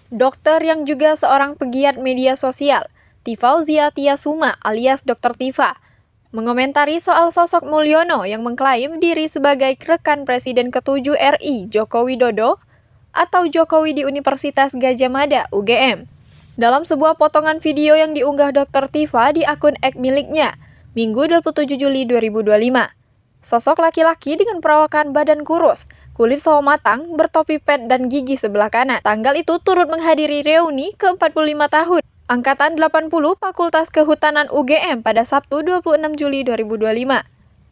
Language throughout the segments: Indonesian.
Dokter yang juga seorang pegiat media sosial, Tifauzia Tiasuma alias Dr. Tifa, mengomentari soal sosok Mulyono yang mengklaim diri sebagai rekan Presiden ke-7 RI Joko Widodo atau Jokowi di Universitas Gadjah Mada UGM. Dalam sebuah potongan video yang diunggah Dr. Tifa di akun X miliknya, Minggu 27 Juli 2025. Sosok laki-laki dengan perawakan badan kurus, kulit sawo matang, bertopi pet dan gigi sebelah kanan. Tanggal itu turut menghadiri reuni ke-45 tahun Angkatan 80 Fakultas Kehutanan UGM pada Sabtu 26 Juli 2025.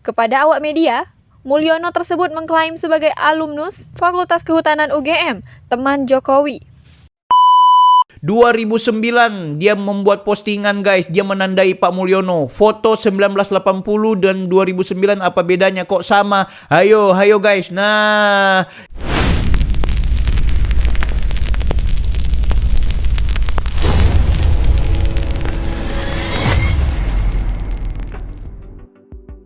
Kepada awak media, Mulyono tersebut mengklaim sebagai alumnus Fakultas Kehutanan UGM, teman Jokowi. 2009 dia membuat postingan guys, dia menandai Pak Mulyono. Foto 1980 dan 2009 apa bedanya kok sama? Hayo guys. Nah,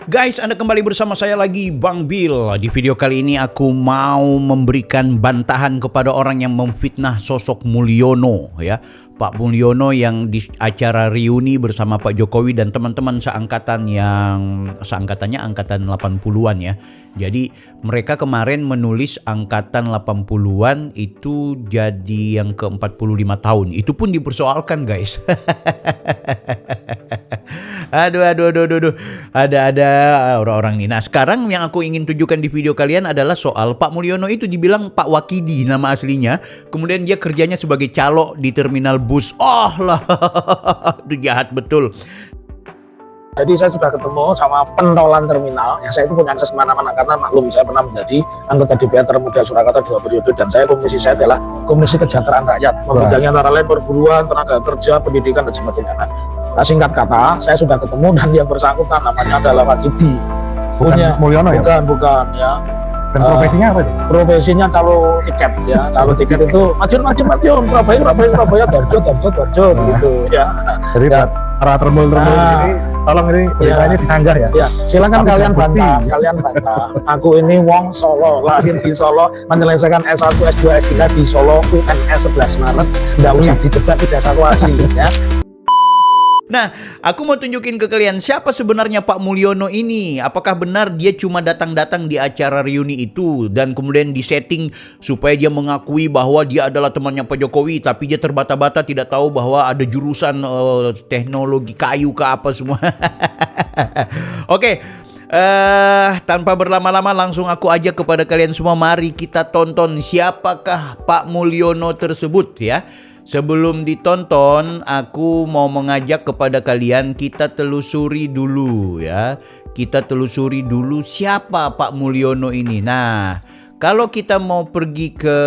guys, Anda kembali bersama saya lagi, Bang Bill. Di video kali ini aku mau memberikan bantahan kepada orang yang memfitnah sosok Mulyono ya. Pak Mulyono yang di acara reuni bersama Pak Jokowi dan teman-teman seangkatannya angkatan 80-an ya. Jadi mereka kemarin menulis angkatan 80-an itu jadi yang ke-45 tahun. Itu pun dipersoalkan guys. Aduh. Ada orang-orang ini. Nah, sekarang yang aku ingin tunjukkan di video kalian adalah soal Pak Mulyono itu dibilang Pak Wakidi nama aslinya. Kemudian dia kerjanya sebagai calo di terminal bus. Oh lah, itu jahat betul. Jadi saya sudah ketemu sama pentolan terminal, yang saya itu punya akses kemana-mana karena maklum saya pernah menjadi anggota DPR termuda Surakarta 2 periode dan komisi saya adalah Komisi Kesejahteraan Rakyat, membidangi antara lain perburuan, tenaga kerja, pendidikan dan sebagainya. Nah, singkat kata, saya sudah ketemu dan yang bersangkutan namanya adalah Wakidi. Punya Mulyono ya? Bukan ya. Dan profesinya apa? Profesinya kalau tiket ya, kalau tiket itu Madiun, Surabaya, Darjo gitu ya. Jadi ya. para termul-termul ini, tolong ini beritanya disanggah ya. Ya, silakan Tapi kalian bantah. Aku ini wong Solo, lahir di Solo, menyelesaikan S1, S2, S3 di Solo, UNS 11 Maret. Enggak usah didebat, ijazahku asli ya. Nah, aku mau tunjukin ke kalian siapa sebenarnya Pak Mulyono ini. Apakah benar dia cuma datang-datang di acara reuni itu dan kemudian disetting supaya dia mengakui bahwa dia adalah temannya Pak Jokowi, tapi dia terbata-bata tidak tahu bahwa ada jurusan teknologi kayu ke apa semua. Oke. Tanpa berlama-lama langsung aku ajak kepada kalian semua, mari kita tonton siapakah Pak Mulyono tersebut ya. Sebelum ditonton, aku mau mengajak kepada kalian kita telusuri dulu ya. Kita telusuri dulu siapa Pak Mulyono ini. Nah, kalau kita mau pergi ke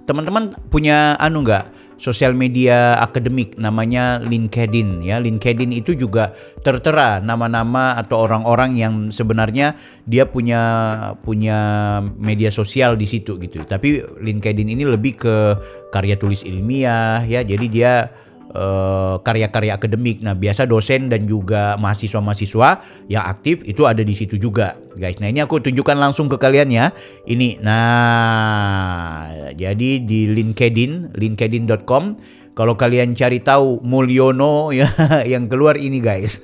teman-teman punya nggak? Sosial media akademik namanya LinkedIn ya. LinkedIn itu juga tertera nama-nama atau orang-orang yang sebenarnya dia punya media sosial di situ gitu. Tapi LinkedIn ini lebih ke karya tulis ilmiah ya. Jadi dia karya-karya akademik. Nah, biasa dosen dan juga mahasiswa-mahasiswa yang aktif itu ada di situ juga, guys. Nah, ini aku tunjukkan langsung ke kalian ya. Ini, nah, jadi di linkedin.com. Kalau kalian cari tahu Mulyono ya, yang keluar ini, guys.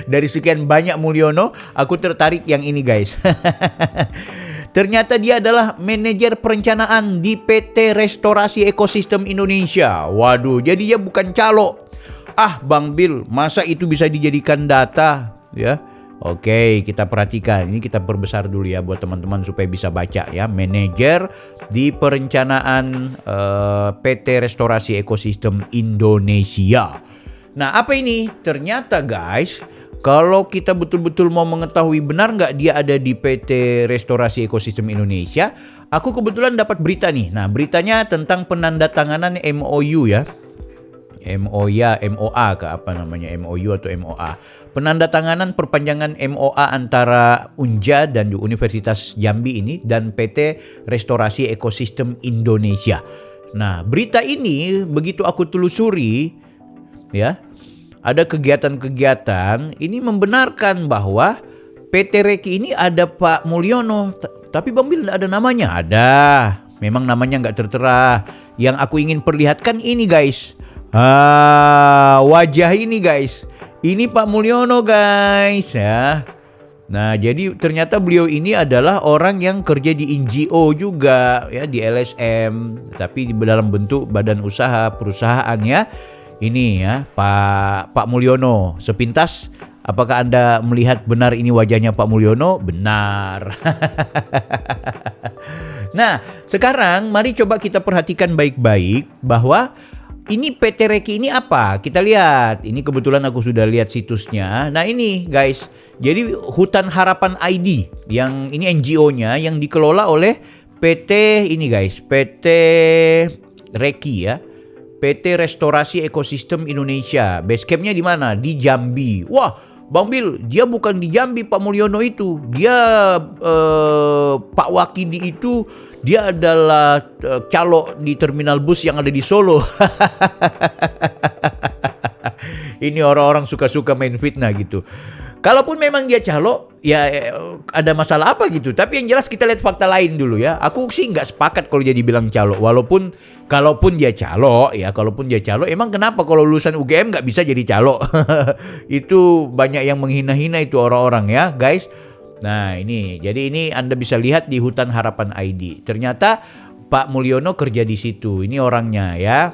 Dari sekian banyak Mulyono, aku tertarik yang ini, guys. Ternyata dia adalah manajer perencanaan di PT Restorasi Ekosistem Indonesia. Waduh, jadi dia bukan calo. Bang Bill, masa itu bisa dijadikan data ya? Oke, kita perhatikan. Ini kita perbesar dulu ya buat teman-teman supaya bisa baca ya. Manajer di perencanaan PT Restorasi Ekosistem Indonesia. Nah, apa ini? Ternyata guys, kalau kita betul-betul mau mengetahui benar nggak dia ada di PT Restorasi Ekosistem Indonesia, aku kebetulan dapat berita nih. Nah, beritanya tentang penandatanganan MOU ya. MOA ke apa namanya, MOU atau MOA. Penandatanganan perpanjangan MOA antara Unja dan Universitas Jambi ini dan PT Restorasi Ekosistem Indonesia. Nah, berita ini begitu aku telusuri ya, ada kegiatan-kegiatan ini membenarkan bahwa PT Reki ini ada Pak Mulyono. Tapi Bang Bil ada namanya? Ada. Memang namanya nggak tertera. Yang aku ingin perlihatkan ini guys. Wajah ini guys. Ini Pak Mulyono guys ya. Nah, jadi ternyata beliau ini adalah orang yang kerja di NGO juga ya, di LSM, tapi dalam bentuk badan usaha perusahaan ya. Ini ya, Pak Mulyono. Sepintas apakah Anda melihat benar ini wajahnya Pak Mulyono? Benar. Nah, sekarang mari coba kita perhatikan baik-baik bahwa ini PT Reki ini apa? Kita lihat. Ini kebetulan aku sudah lihat situsnya. Nah ini guys. Jadi Hutan Harapan ID. Yang ini NGO-nya yang dikelola oleh PT ini guys. PT Reki ya. PT Restorasi Ekosistem Indonesia. Basecampnya di mana? Di Jambi. Wah, Bang Bil, dia bukan di Jambi Pak Mulyono itu. Dia Pak Wakidi itu dia adalah calo di terminal bus yang ada di Solo. Ini orang-orang suka-suka main fitnah gitu. Kalaupun memang dia calo, ya ada masalah apa gitu. Tapi yang jelas kita lihat fakta lain dulu ya. Aku sih nggak sepakat kalau dia dibilang calo. Kalaupun dia calo, emang kenapa kalau lulusan UGM nggak bisa jadi calo? Itu banyak yang menghina-hina itu orang-orang ya, guys. Nah ini, jadi ini Anda bisa lihat di Hutan Harapan ID. Ternyata Pak Mulyono kerja di situ. Ini orangnya ya.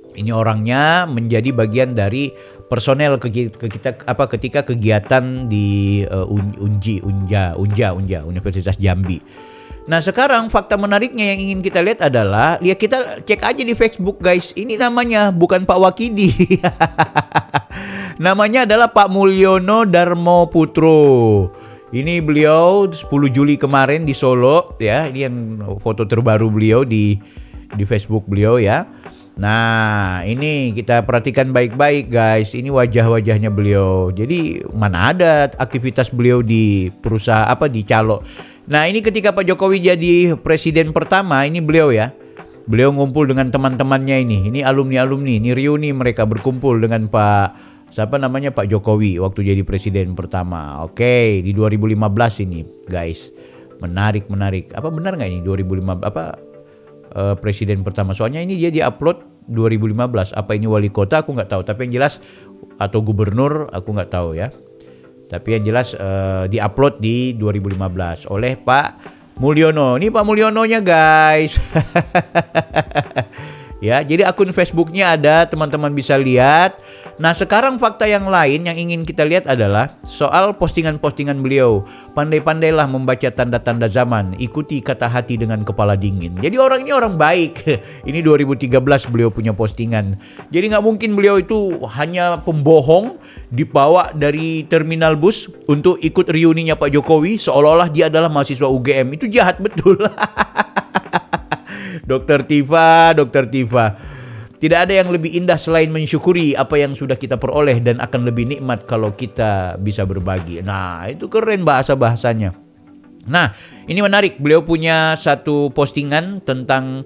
Ini orangnya menjadi bagian dari personel ketika kegiatan di Unja Universitas Jambi. Nah sekarang fakta menariknya yang ingin kita lihat adalah, ya kita cek aja di Facebook guys. Ini namanya bukan Pak Wakidi. Namanya adalah Pak Mulyono Darmo Putro. Ini beliau 10 Juli kemarin di Solo ya. Ini yang foto terbaru beliau di Facebook beliau ya. Nah ini kita perhatikan baik-baik guys. Ini wajah-wajahnya beliau. Jadi mana ada aktivitas beliau di perusahaan di calo. Nah ini ketika Pak Jokowi jadi presiden pertama, ini beliau ya. Beliau ngumpul dengan teman-temannya ini. Ini alumni-alumni, ini reuni mereka berkumpul dengan Pak Jokowi waktu jadi presiden pertama. Oke, di 2015 ini guys. Menarik. Apa benar nggak ini 2015 presiden pertama? Soalnya ini dia di-upload 2015. Apa ini wali kota aku nggak tahu. Tapi yang jelas atau gubernur aku nggak tahu ya. Tapi yang jelas di-upload di 2015 oleh Pak Mulyono. Ini Pak Mulyononya guys. Ya, jadi akun Facebooknya ada, teman-teman bisa lihat. Nah, sekarang fakta yang lain yang ingin kita lihat adalah soal postingan-postingan beliau. Pandai-pandailah membaca tanda-tanda zaman, ikuti kata hati dengan kepala dingin. Jadi orang ini orang baik. Ini 2013 beliau punya postingan. Jadi nggak mungkin beliau itu hanya pembohong, dibawa dari terminal bus untuk ikut reuninya Pak Jokowi seolah-olah dia adalah mahasiswa UGM. Itu jahat betul. Dokter Tifa. Tidak ada yang lebih indah selain mensyukuri apa yang sudah kita peroleh dan akan lebih nikmat kalau kita bisa berbagi. Nah, itu keren bahasa-bahasanya. Nah, ini menarik. Beliau punya satu postingan tentang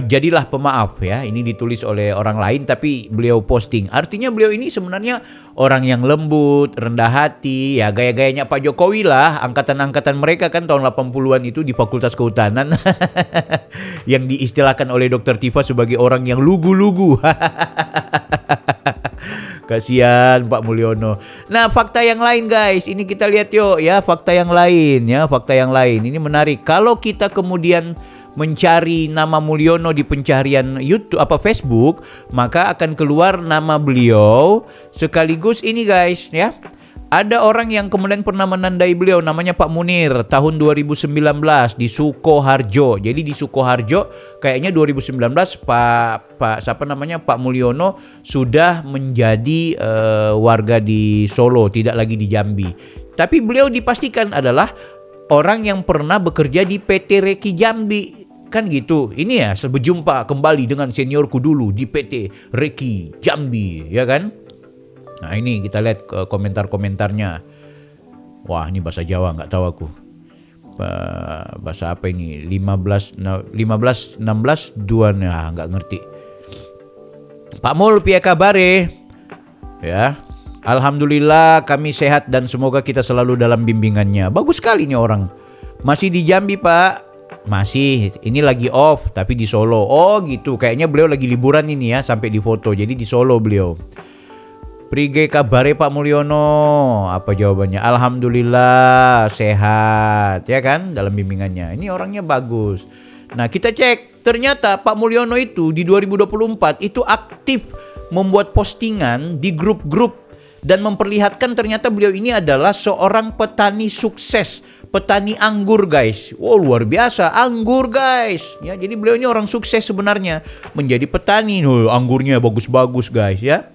jadilah pemaaf ya. Ini ditulis oleh orang lain tapi beliau posting. Artinya beliau ini sebenarnya orang yang lembut, rendah hati, ya gaya-gayanya Pak Jokowi lah. Angkatan-angkatan mereka kan tahun 80-an itu di Fakultas Kehutanan. Yang diistilahkan oleh Dr. Tifa sebagai orang yang lugu-lugu. Kasihan Pak Mulyono. Nah, fakta yang lain guys, ini kita lihat yuk ya, fakta yang lain. Ini menarik. Kalau kita kemudian mencari nama Mulyono di pencarian YouTube Facebook, maka akan keluar nama beliau sekaligus ini guys ya. Ada orang yang kemudian pernah menandai beliau, namanya Pak Munir, tahun 2019 di Sukoharjo. Jadi di Sukoharjo kayaknya 2019 Pak Mulyono sudah menjadi warga di Solo, tidak lagi di Jambi. Tapi beliau dipastikan adalah orang yang pernah bekerja di PT Reki Jambi. Kan gitu. Ini ya, berjumpa kembali dengan seniorku dulu di PT Reki Jambi, ya kan? Nah ini kita lihat komentar-komentarnya. Wah ini bahasa Jawa nggak tahu aku. Bahasa apa ini? 15, 16, 2 nggak ngerti. Pak Mul piye kabare? Ya. Alhamdulillah kami sehat dan semoga kita selalu dalam bimbingannya. Bagus sekali nih orang. Masih di Jambi Pak. Masih, ini lagi off tapi di Solo. Oh gitu, kayaknya beliau lagi liburan ini ya sampai di foto. Jadi di Solo beliau. Prige kabare Pak Mulyono? Apa jawabannya? Alhamdulillah sehat ya kan dalam bimbingannya. Ini orangnya bagus. Nah kita cek, ternyata Pak Mulyono itu di 2024 itu aktif membuat postingan di grup-grup dan memperlihatkan ternyata beliau ini adalah seorang petani sukses, petani anggur guys. Wow luar biasa, anggur guys. Ya, jadi beliau ini orang sukses sebenarnya menjadi petani. Anggurnya bagus-bagus guys ya.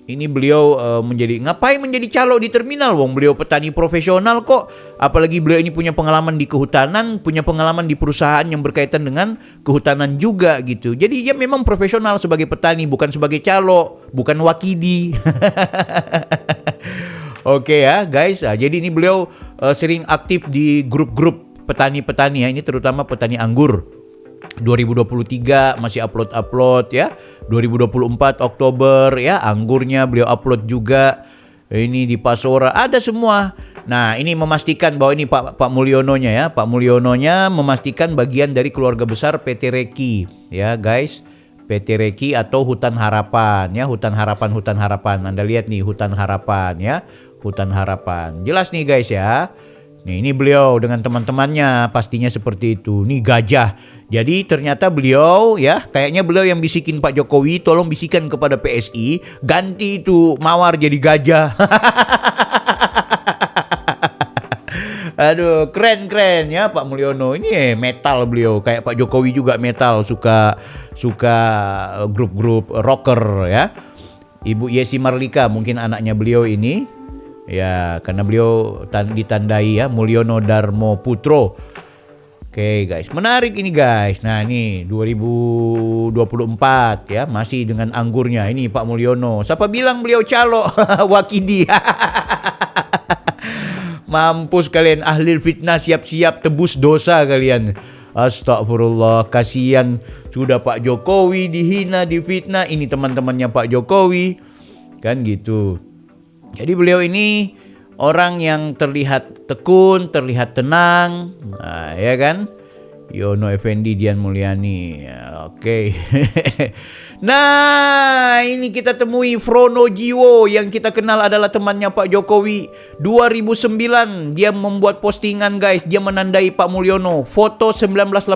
Ini beliau ngapain menjadi calo di terminal? Wong beliau petani profesional kok. Apalagi beliau ini punya pengalaman di kehutanan, punya pengalaman di perusahaan yang berkaitan dengan kehutanan juga gitu. Jadi dia memang profesional sebagai petani, bukan sebagai calo, bukan wakidi. Oke ya guys. Jadi ini beliau sering aktif di grup-grup petani-petani ya. Ini terutama petani anggur. 2023 masih upload ya. 2024 Oktober ya, anggurnya beliau upload juga. Ini di Pasora ada semua. Nah, ini memastikan bahwa ini Pak Mulyononya ya. Pak Mulyononya memastikan bagian dari keluarga besar PT Reki ya, guys. PT Reki atau Hutan Harapan ya, Hutan Harapan. Anda lihat nih Hutan Harapan ya. Hutan Harapan. Jelas nih guys ya. Nih, ini beliau dengan teman-temannya pastinya seperti itu. Nih gajah. Jadi ternyata beliau ya, kayaknya beliau yang bisikin Pak Jokowi, tolong bisikan kepada PSI, ganti itu mawar jadi gajah. Aduh, keren ya Pak Mulyono. Ini metal beliau, kayak Pak Jokowi juga metal, suka grup-grup rocker ya. Ibu Yesi Marlika mungkin anaknya beliau ini. Ya, karena beliau ditandai ya Mulyono Darmo Putro. Oke guys, menarik ini guys. Nah ini 2024 ya, masih dengan anggurnya. Ini Pak Mulyono. Siapa bilang beliau calo? Wakidi. Mampus kalian ahli fitnah, siap-siap tebus dosa kalian. Astagfirullah, kasihan sudah Pak Jokowi dihina, difitnah. Ini teman-temannya Pak Jokowi. Kan gitu. Jadi beliau ini orang yang terlihat tekun, terlihat tenang, nah, ya kan? Yono Effendi Dian Mulyani, oke. Nah, ini kita temui Frono Jiwo yang kita kenal adalah temannya Pak Jokowi. 2009 dia membuat postingan guys, dia menandai Pak Mulyono. Foto 1980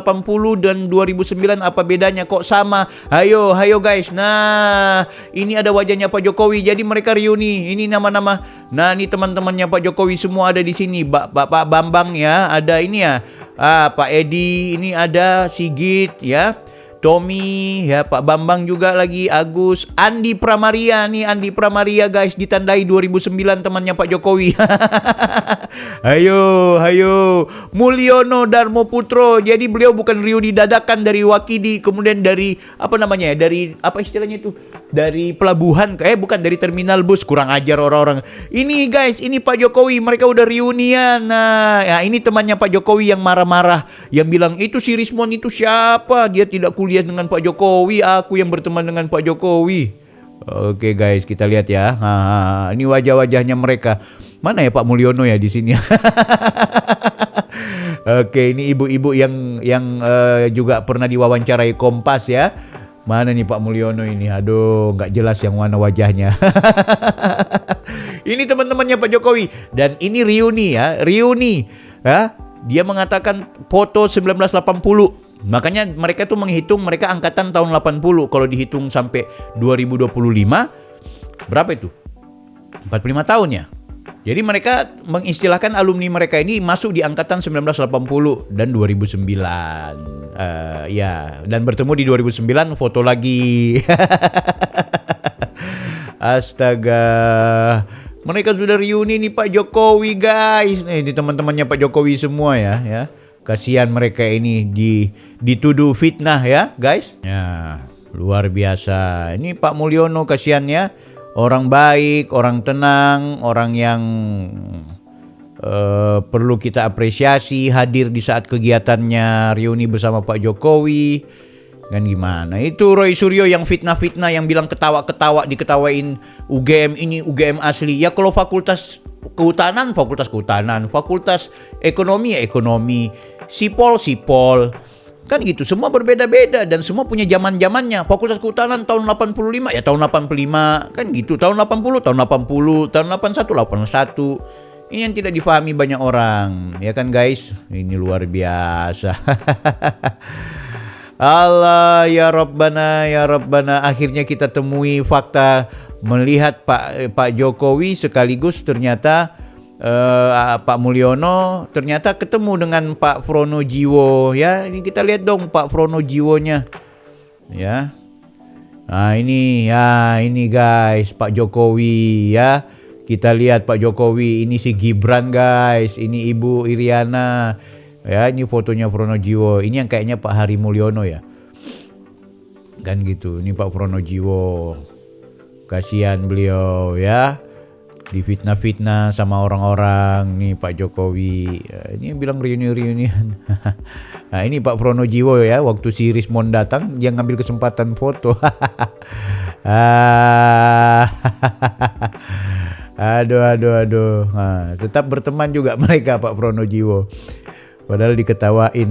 dan 2009 apa bedanya kok sama? Hayo guys. Nah, ini ada wajahnya Pak Jokowi. Jadi mereka reuni. Ini nama-nama. Nah, ini teman-temannya Pak Jokowi semua ada di sini. Bapak Bambang ya, ada ini ya. Pak Edi, ini ada Sigit ya. Tommy ya, Pak Bambang juga lagi, Agus, Andi Pramaria nih, Andi Pramaria guys, ditandai 2009 temannya Pak Jokowi. Hayo Mulyono Darmo Putro. Jadi beliau bukan reuni dadakan dari Wakidi, kemudian dari apa namanya ya, dari apa istilahnya itu, dari pelabuhan, bukan dari terminal bus. Kurang ajar orang-orang ini guys. Ini Pak Jokowi, mereka udah reunian. Nah ya, ini temannya Pak Jokowi yang marah-marah, yang bilang itu si Rismon itu siapa, dia tidak kuliah dengan Pak Jokowi, aku yang berteman dengan Pak Jokowi. Oke guys, kita lihat ya. Ini wajah-wajahnya mereka. Mana ya Pak Mulyono ya di sini? Oke, ini ibu-ibu yang juga pernah diwawancarai Kompas ya. Mana nih Pak Mulyono ini? Aduh, nggak jelas yang mana wajahnya. Ini teman-temannya Pak Jokowi. Dan ini reuni ya. Dia mengatakan foto 1980. Makanya mereka tuh menghitung, mereka angkatan tahun 80. Kalau dihitung sampai 2025, berapa itu? 45 tahun ya. Jadi mereka mengistilahkan alumni mereka ini masuk di angkatan 1980 dan 2009. Ya, dan bertemu di 2009 foto lagi. Astaga. Mereka sudah reuni nih Pak Jokowi guys. Nih, ini teman-temannya Pak Jokowi semua ya. Kasihan mereka ini dituduh fitnah ya guys. Ya, luar biasa. Ini Pak Mulyono kasihannya, orang baik, orang tenang, orang yang perlu kita apresiasi, hadir di saat kegiatannya reuni bersama Pak Jokowi. Kan gimana? Itu Roy Suryo yang fitnah-fitnah, yang bilang ketawa-ketawa, diketawain UGM ini UGM asli. Ya kalau fakultas kehutanan, fakultas ekonomi ya ekonomi. sipol. Kan gitu, semua berbeda-beda dan semua punya zaman-zamannya. Fakultas Kehutanan tahun 85 ya tahun 85, kan gitu. Tahun 80, tahun 80, tahun 81, 81. Ini yang tidak difahami banyak orang, ya kan guys? Ini luar biasa. Allah ya Rabbana, akhirnya kita temui fakta melihat Pak Jokowi sekaligus ternyata Pak Mulyono ternyata ketemu dengan Pak Pronojiwo ya. Ini kita lihat dong Pak Pronojiwonya ya. Nah ini guys Pak Jokowi ya. Kita lihat Pak Jokowi, ini si Gibran guys, ini Ibu Iriana ya, ini fotonya Pronojiwo. Ini yang kayaknya Pak Hari Mulyono ya. Kan gitu, ini Pak Pronojiwo. Kasihan beliau ya. Difitnah-fitnah sama orang-orang nih Pak Jokowi. Ini bilang reuni-reunian. Nah ini Pak Pronojiwo ya, waktu si Rismond datang dia ngambil kesempatan foto. Aduh. Nah, tetap berteman juga mereka Pak Pronojiwo. Padahal diketawain.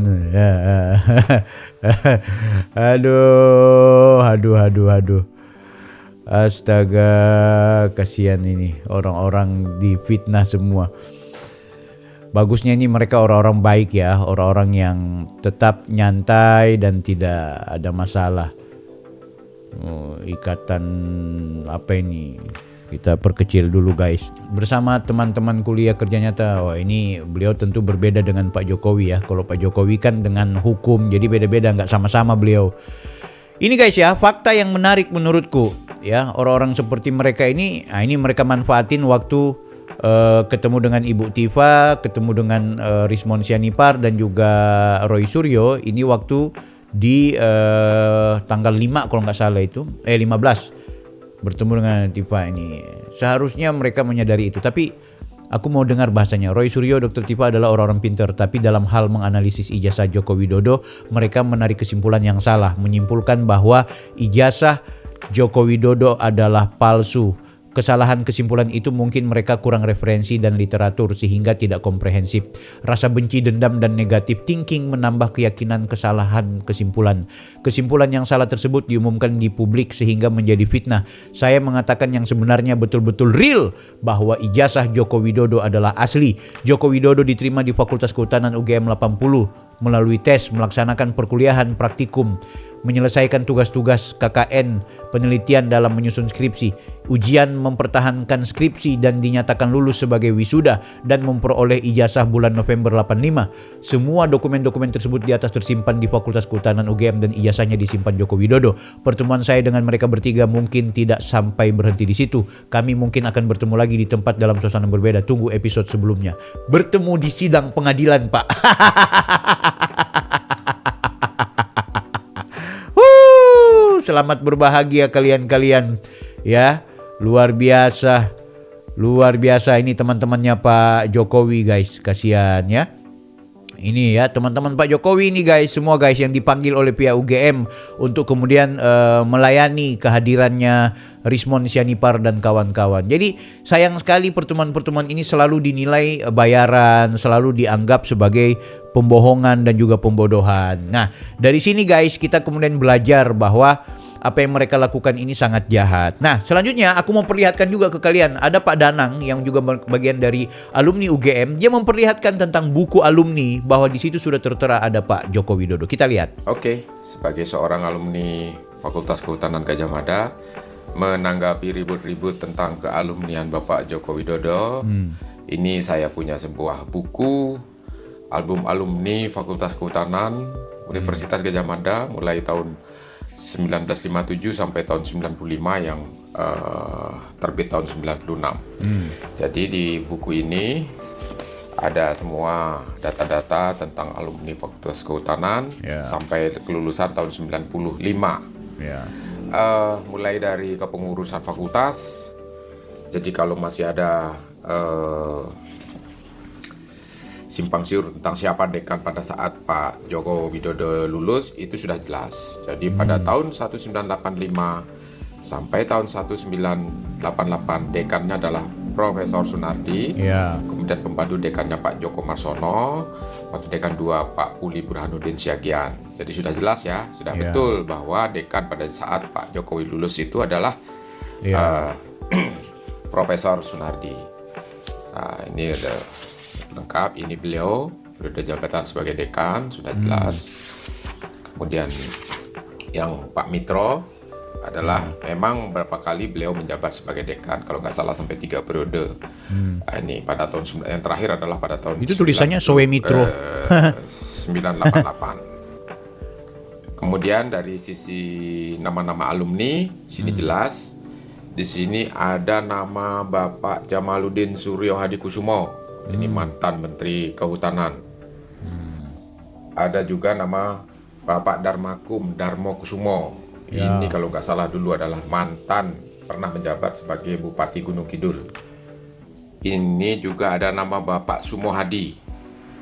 Aduh. Astaga, kasihan ini orang-orang difitnah semua. Bagusnya ini mereka orang-orang baik ya, orang-orang yang tetap nyantai dan tidak ada masalah. Ikatan apa ini? Kita perkecil dulu guys. Bersama teman-teman kuliah kerja nyata. Wah ini beliau tentu berbeda dengan Pak Jokowi ya. Kalau Pak Jokowi kan dengan hukum, jadi beda-beda, nggak sama-sama beliau. Ini guys ya, fakta yang menarik menurutku ya. Orang-orang seperti mereka ini, ini mereka manfaatin waktu ketemu dengan Ibu Tifa, ketemu dengan Rismond Sianipar dan juga Roy Suryo. Ini waktu di tanggal 5 kalau nggak salah itu, 15 bertemu dengan Tifa ini. Seharusnya mereka menyadari itu, tapi aku mau dengar bahasanya. Roy Suryo, Dr. Tifa adalah orang-orang pintar, tapi dalam hal menganalisis ijazah Joko Widodo, mereka menarik kesimpulan yang salah, menyimpulkan bahwa ijazah Joko Widodo adalah palsu. Kesalahan kesimpulan itu mungkin mereka kurang referensi dan literatur sehingga tidak komprehensif. Rasa benci, dendam, dan negatif thinking menambah keyakinan kesalahan kesimpulan. Kesimpulan yang salah tersebut diumumkan di publik sehingga menjadi fitnah. Saya mengatakan yang sebenarnya betul-betul real bahwa ijazah Joko Widodo adalah asli. Joko Widodo diterima di Fakultas Kehutanan UGM 80 melalui tes, melaksanakan perkuliahan praktikum, menyelesaikan tugas-tugas KKN, penelitian dalam menyusun skripsi, ujian mempertahankan skripsi dan dinyatakan lulus sebagai wisuda dan memperoleh ijazah bulan November 85. Semua dokumen-dokumen tersebut di atas tersimpan di Fakultas Kehutanan UGM dan ijazahnya disimpan Joko Widodo. Pertemuan saya dengan mereka bertiga mungkin tidak sampai berhenti di situ. Kami mungkin akan bertemu lagi di tempat dalam suasana berbeda. Tunggu episode sebelumnya. Bertemu di sidang pengadilan, Pak. Selamat berbahagia kalian-kalian ya. Luar biasa ini teman-temannya Pak Jokowi guys. Kasihan ya. Ini ya teman-teman Pak Jokowi ini guys, semua guys yang dipanggil oleh pihak UGM untuk kemudian melayani kehadirannya Rismond Sianipar dan kawan-kawan. Jadi sayang sekali pertemuan-pertemuan ini selalu dinilai bayaran, selalu dianggap sebagai pembohongan dan juga pembodohan. Nah dari sini guys kita kemudian belajar bahwa apa yang mereka lakukan ini sangat jahat. Nah selanjutnya aku mau perlihatkan juga ke kalian. Ada Pak Danang yang juga bagian dari alumni UGM. Dia memperlihatkan tentang buku alumni bahwa di situ sudah tertera ada Pak Joko Widodo. Kita lihat. Oke, sebagai seorang alumni Fakultas Kehutanan Gadjah Mada, menanggapi ribut-ribut tentang kealumnian Bapak Joko Widodo, ini saya punya sebuah buku album alumni Fakultas Kehutanan Universitas Gadjah Mada mulai tahun 1957 sampai tahun 95 yang terbit tahun 96. Jadi di buku ini ada semua data-data tentang alumni Fakultas Kehutanan sampai kelulusan tahun 95. Mulai dari kepengurusan fakultas. Jadi kalau masih ada simpang siur tentang siapa dekan pada saat Pak Joko Widodo lulus itu sudah jelas. Jadi pada tahun 1985 sampai tahun 1988 dekannya adalah Profesor Sunardi, kemudian pembantu dekannya Pak Joko Marsono, Waktu dekan 2 Pak Puli Burhanuddin Syagian. Jadi sudah jelas ya, sudah Ya. betul bahwa dekan pada saat Pak Jokowi lulus itu adalah Ya. Profesor Sunardi. Nah, ini udah lengkap, ini beliau periode jabatan sebagai dekan sudah jelas. Kemudian yang Pak Mitro adalah memang berapa kali beliau menjabat sebagai dekan, kalau nggak salah sampai 3 periode. Nah, ini pada tahun yang terakhir adalah pada tahun Itu tulisannya Soe Mitro. 988. Kemudian dari sisi nama-nama alumni, sini jelas. Di sini ada nama Bapak Jamaluddin Suryo Hadikusumo, ini mantan Menteri Kehutanan. Ada juga nama Bapak Darmakum Darmo Kusumo. Ya. Ini kalau nggak salah dulu adalah mantan pernah menjabat sebagai Bupati Gunung Kidul. Ini juga ada nama Bapak Sumohadi.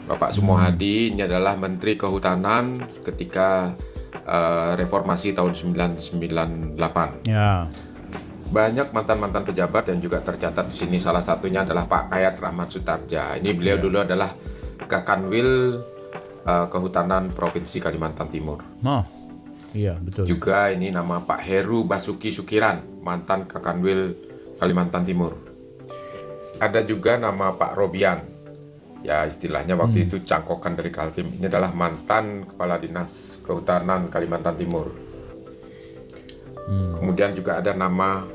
Bapak Sumohadi ini adalah Menteri Kehutanan ketika reformasi tahun 998. Ya. Banyak mantan-mantan pejabat yang juga tercatat di sini. Salah satunya adalah Pak Kayat Rahmat Sutarja. Ini beliau dulu adalah Kakanwil Kehutanan Provinsi Kalimantan Timur. Oh. Iya, betul. Juga ini nama Pak Heru Basuki Sukiran, mantan Kakanwil Kalimantan Timur. Ada juga nama Pak Robian. Ya, istilahnya waktu itu cangkokan dari Kaltim. Ini adalah mantan Kepala Dinas Kehutanan Kalimantan Timur. Kemudian juga ada nama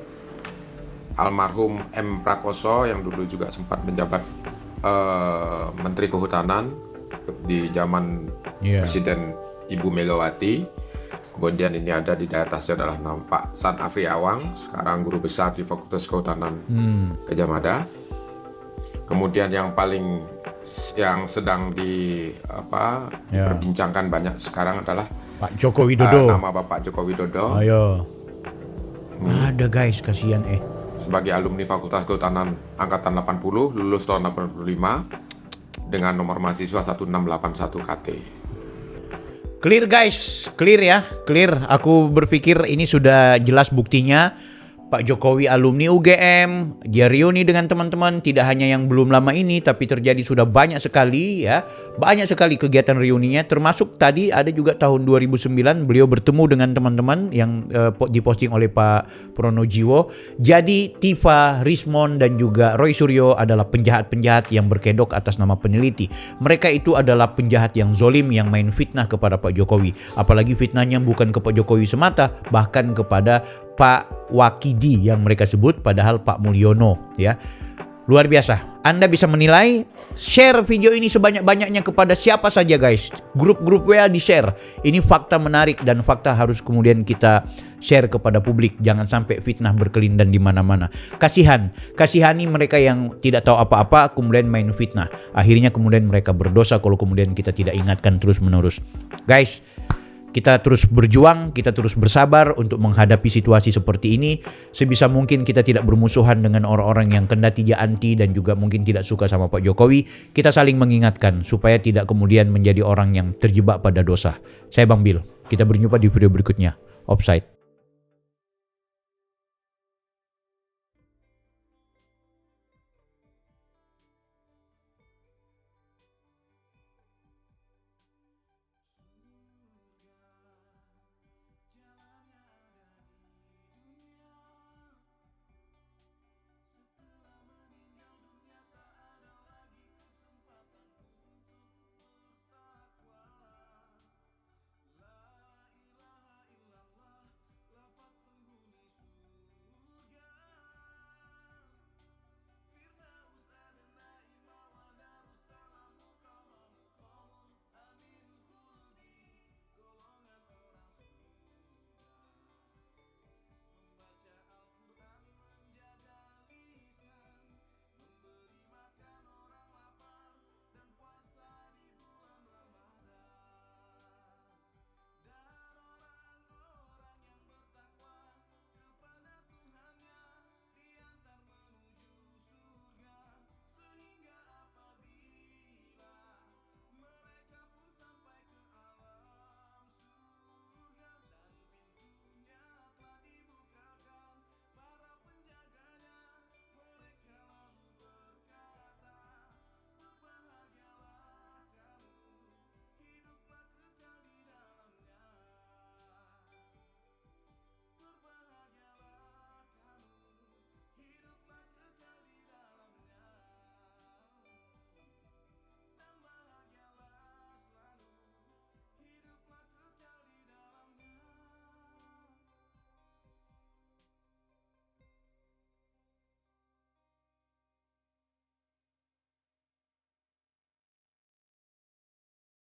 almarhum M. Prakoso yang dulu juga sempat menjabat Menteri Kehutanan di zaman Iya. Presiden Ibu Megawati. Kemudian ini ada di atasnya adalah nama Pak San Afri Awang, sekarang guru besar di Fakultas Kehutanan Gajah Mada. Kemudian yang sedang diperbincangkan banyak sekarang adalah Pak Joko Widodo. nama Bapak Joko Widodo. Ayo. Ada guys, kasihan Sebagai alumni Fakultas Kehutanan Angkatan 80, lulus tahun 85 dengan nomor mahasiswa 1681 KT. Clear guys, clear ya, clear. Aku berpikir ini sudah jelas buktinya. Pak Jokowi alumni UGM, dia reuni dengan teman-teman, tidak hanya yang belum lama ini, tapi terjadi sudah banyak sekali ya. Banyak sekali kegiatan reuninya, termasuk tadi ada juga tahun 2009 beliau bertemu dengan teman-teman yang diposting oleh Pak Pronojiwo. Jadi Tifa, Rismon dan juga Roy Suryo adalah penjahat-penjahat yang berkedok atas nama peneliti. Mereka itu adalah penjahat yang zolim yang main fitnah kepada Pak Jokowi. Apalagi fitnahnya bukan ke Pak Jokowi semata, bahkan kepada Pak Wakidi yang mereka sebut, padahal Pak Mulyono ya. Luar biasa. Anda bisa menilai, share video ini sebanyak-banyaknya kepada siapa saja guys. Grup-grup WA di-share. Ini fakta menarik dan fakta harus kemudian kita share kepada publik. Jangan sampai fitnah berkelindan di mana-mana. Kasihani mereka yang tidak tahu apa-apa kemudian main fitnah. Akhirnya kemudian mereka berdosa kalau kemudian kita tidak ingatkan terus-menerus. Guys, kita terus berjuang, kita terus bersabar untuk menghadapi situasi seperti ini. Sebisa mungkin kita tidak bermusuhan dengan orang-orang yang kendati dia anti dan juga mungkin tidak suka sama Pak Jokowi. Kita saling mengingatkan supaya tidak kemudian menjadi orang yang terjebak pada dosa. Saya Bang Bil, kita berjumpa di video berikutnya. Offside.